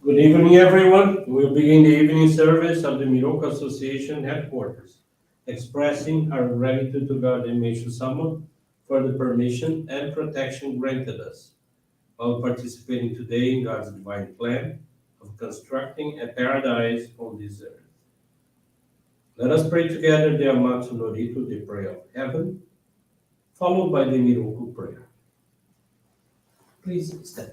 Good evening, everyone. We'll begin the evening service of the Miroku Association headquarters, expressing our gratitude to God and Meishu-sama for the permission and protection granted us while participating today in God's divine plan of constructing a paradise on this earth. Let us pray together the Amatsu-Norito, the prayer of heaven, followed by the Miroku Prayer. Please stand.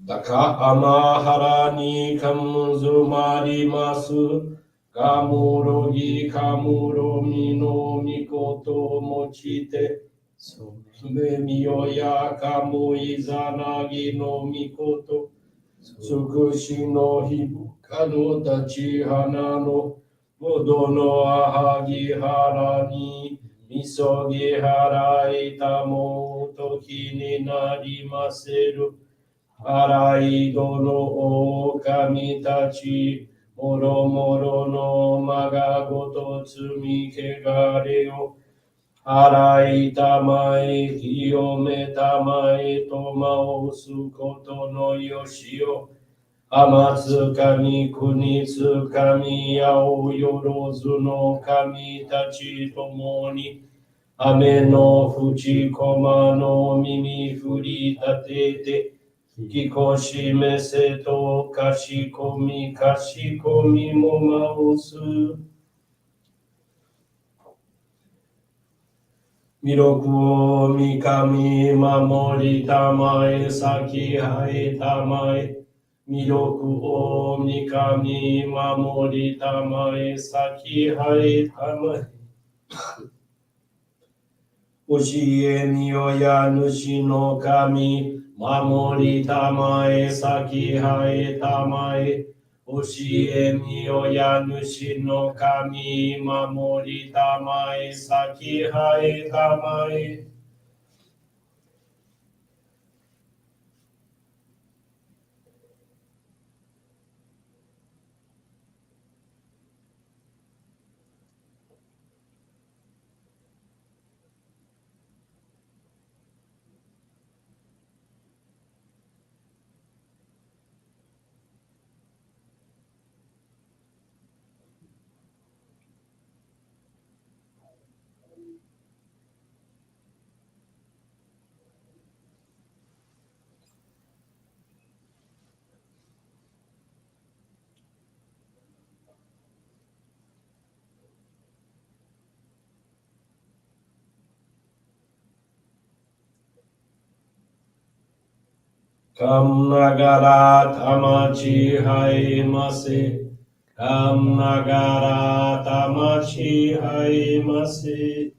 Taka amahara ni kamuzu marimasu. Kamuro gi kamuro mino mikoto mochite. Sume miyoya kamu izanagi no mikoto. Tsukushi no hibuka no tachi hana no. Modo no ahagi hara ni. Misogi hara itamo toki ni narimaseru. Araido no o kamitachi, moro moro no magagoto tsumi kegareo. Arai tamae, kiyome tamae, tomao sukoto no yoshio. Amatsu kami kunitsu kami yao yorozu no kamitachi tomoni. Ame no fuchi koma no mimi furitatete. Kikoshi meseto kashikomi momausu. Miroku o mikami mamori tamae saki hae tamae. Miroku o mikami mamori tamae saki hae tamae. Ushie miyoya nushi no kami. Mamori tamae saki hae tamae. Ushie miyoya nushi no kami. Mamori tamae saki hae tamae. Kam nagara tamachi hae mase. Kam nagara tamachi hae mase.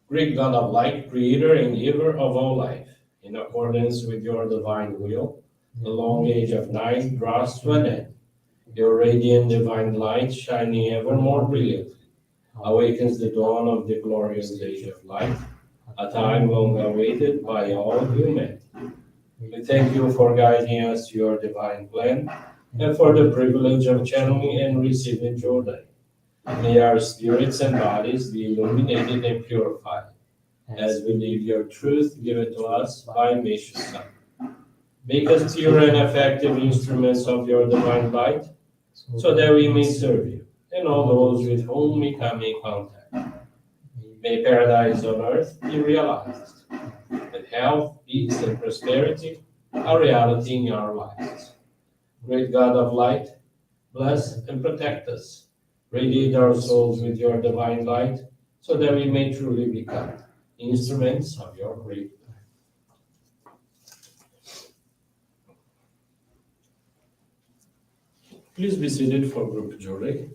Great God of light, creator and giver of all life, in accordance with your divine will, the long age of night draws to an end. Your radiant divine light, shining ever more brilliantly, awakens the dawn of the glorious age of light, a time long awaited by all humanity. We thank you for guiding us to your divine plan and for the privilege of channeling and receiving Johrei. May our spirits and bodies be illuminated and purified as we live your truth given to us by Meishu-sama. Make us pure and effective instruments of your divine light, so that we may serve you and all those with whom we come in contact. May paradise on earth be realized, and health, peace, and prosperity are reality in our lives. Great God of light, bless and protect us. Radiate our souls with your divine light, so that we may truly become instruments of your great plan. Please be seated for group Johrei.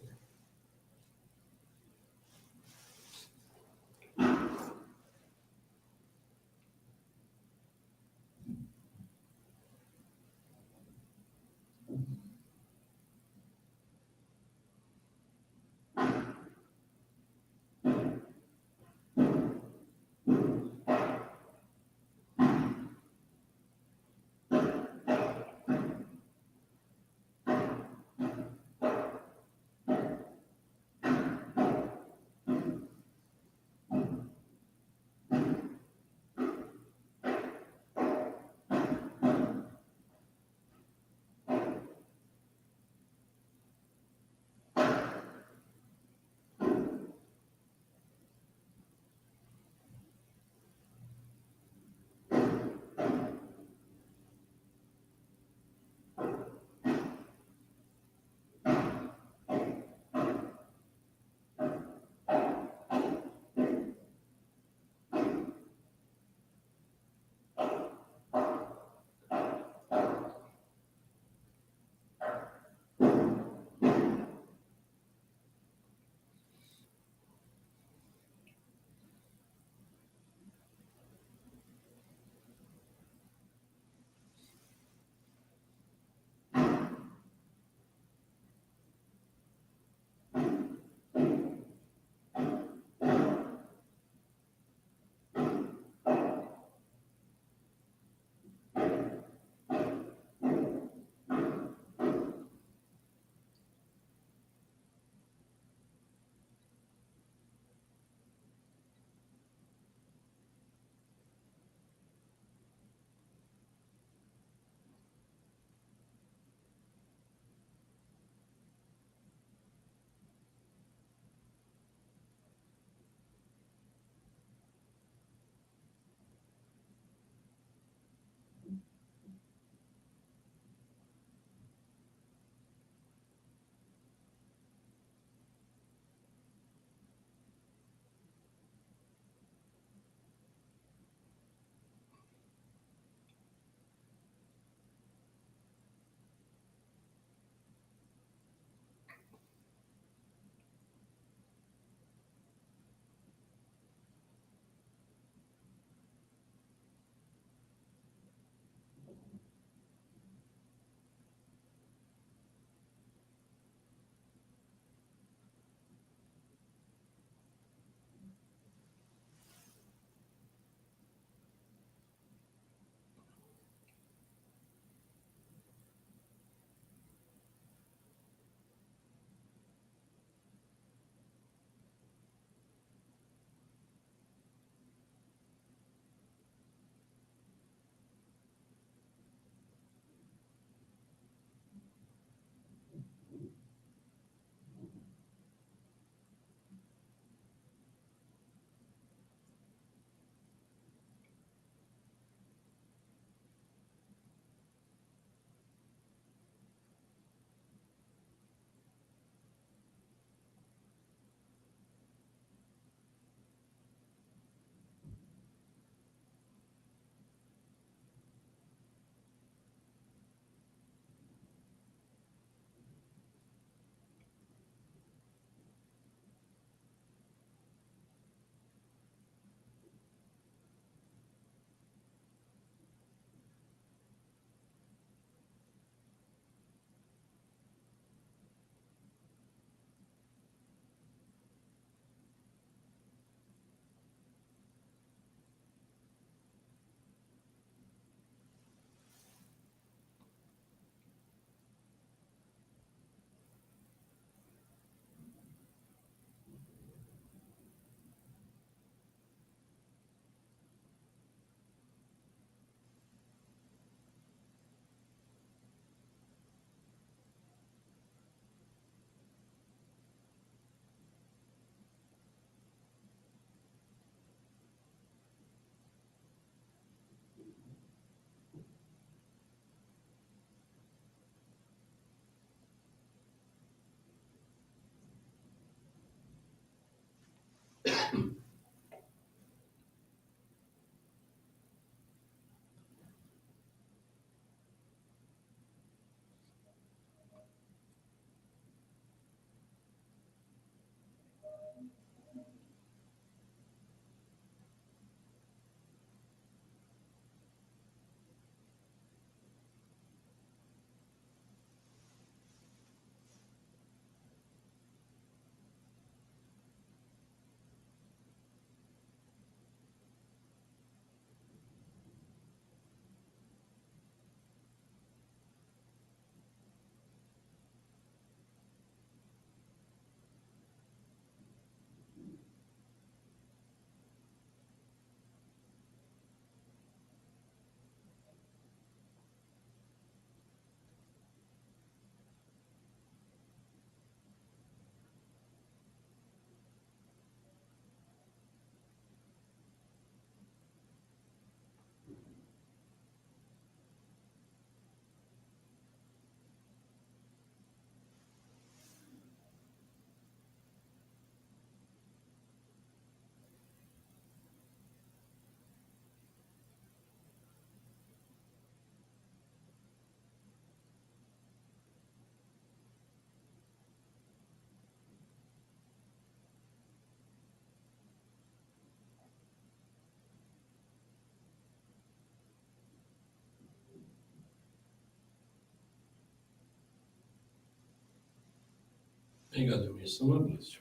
May God Meishu-sama bless you.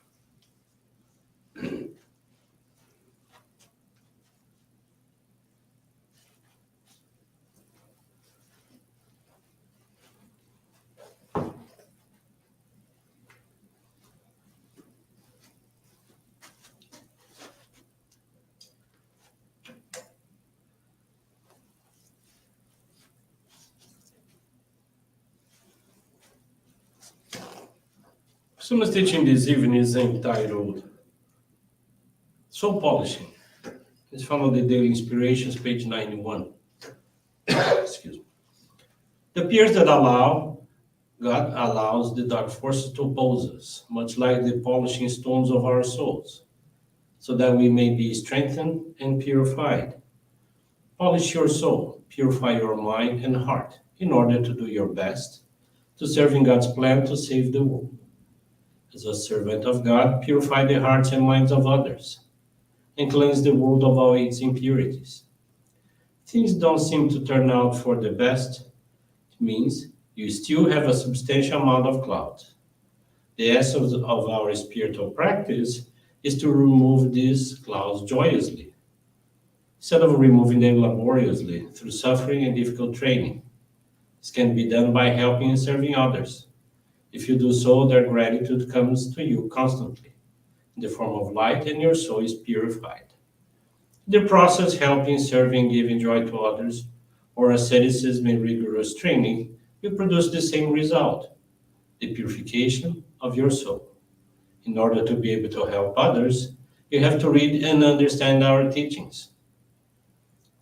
Suma's teaching this evening is entitled Soul Polishing. It's from the Daily Inspirations, page 91. Excuse me. The peers that God allows the dark forces to oppose us, much like the polishing stones of our souls, so that we may be strengthened and purified. Polish your soul, purify your mind and heart, in order to do your best to serve in God's plan to save the world. As a servant of God, purify the hearts and minds of others, and cleanse the world of all its impurities. Things don't seem to turn out for the best. It means you still have a substantial amount of clouds. The essence of our spiritual practice is to remove these clouds joyously, instead of removing them laboriously through suffering and difficult training. This can be done by helping and serving others. If you do so, their gratitude comes to you constantly in the form of light, and your soul is purified. The process, helping, serving, giving joy to others, or asceticism and rigorous training, will produce the same result: the purification of your soul. In order to be able to help others, you have to read and understand our teachings.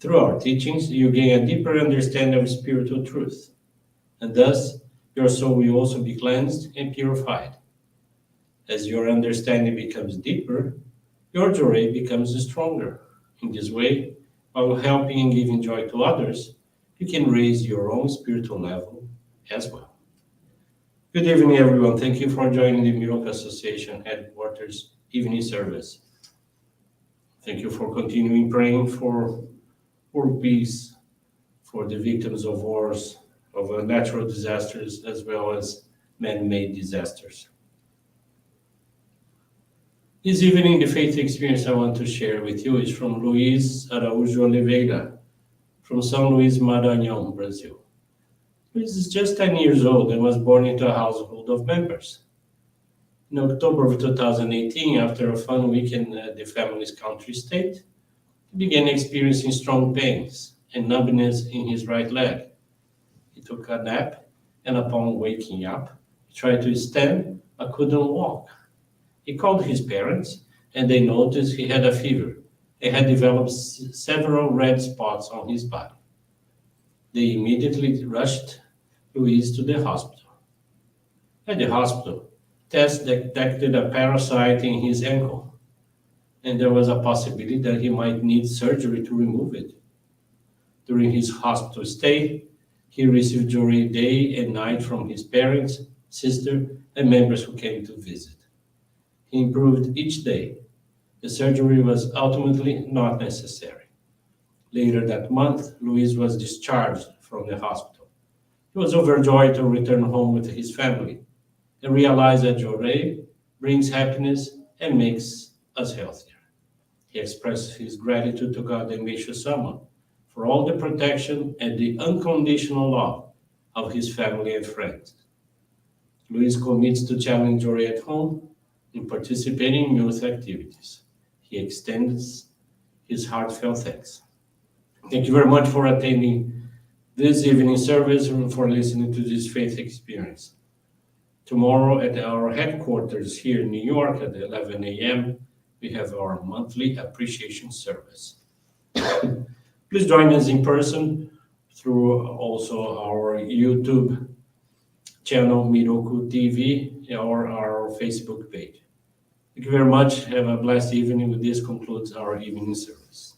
Through our teachings, you gain a deeper understanding of spiritual truth, and thus your soul will also be cleansed and purified. As your understanding becomes deeper, your Johrei becomes stronger. In this way, while helping and giving joy to others, you can raise your own spiritual level as well. Good evening, everyone. Thank you for joining the Miroku Association headquarters evening service. Thank you for continuing praying for world peace, for the victims of wars, of natural disasters, as well as man-made disasters. This evening, the faith experience I want to share with you is from Luiz Araújo Oliveira, from São Luís, Maranhão, Brazil. Luiz is just 10 years old and was born into a household of members. In October of 2018, after a fun weekend at the family's country estate, he began experiencing strong pains and numbness in his right leg. He took a nap, and upon waking up, he tried to stand but couldn't walk. He called his parents, and they noticed he had a fever and had developed several red spots on his body. They immediately rushed Luiz to the hospital. At the hospital, tests detected a parasite in his ankle, and there was a possibility that he might need surgery to remove it. During his hospital stay, he received Johrei day and night from his parents, sister, and members who came to visit. He improved each day. The surgery was ultimately not necessary. Later that month, Luiz was discharged from the hospital. He was overjoyed to return home with his family and realize that Johrei brings happiness and makes us healthier. He expressed his gratitude to God and Meishu-sama for all the protection and the unconditional love of his family and friends. Luiz commits to challenge Johrei at home in participating in youth activities. He extends his heartfelt thanks. Thank you very much for attending this evening service and for listening to this faith experience. Tomorrow at our headquarters here in New York at 11 a.m., we have our monthly appreciation service. Please join us in person through also our YouTube channel, Miroku TV, or our Facebook page. Thank you very much. Have a blessed evening. This concludes our evening service.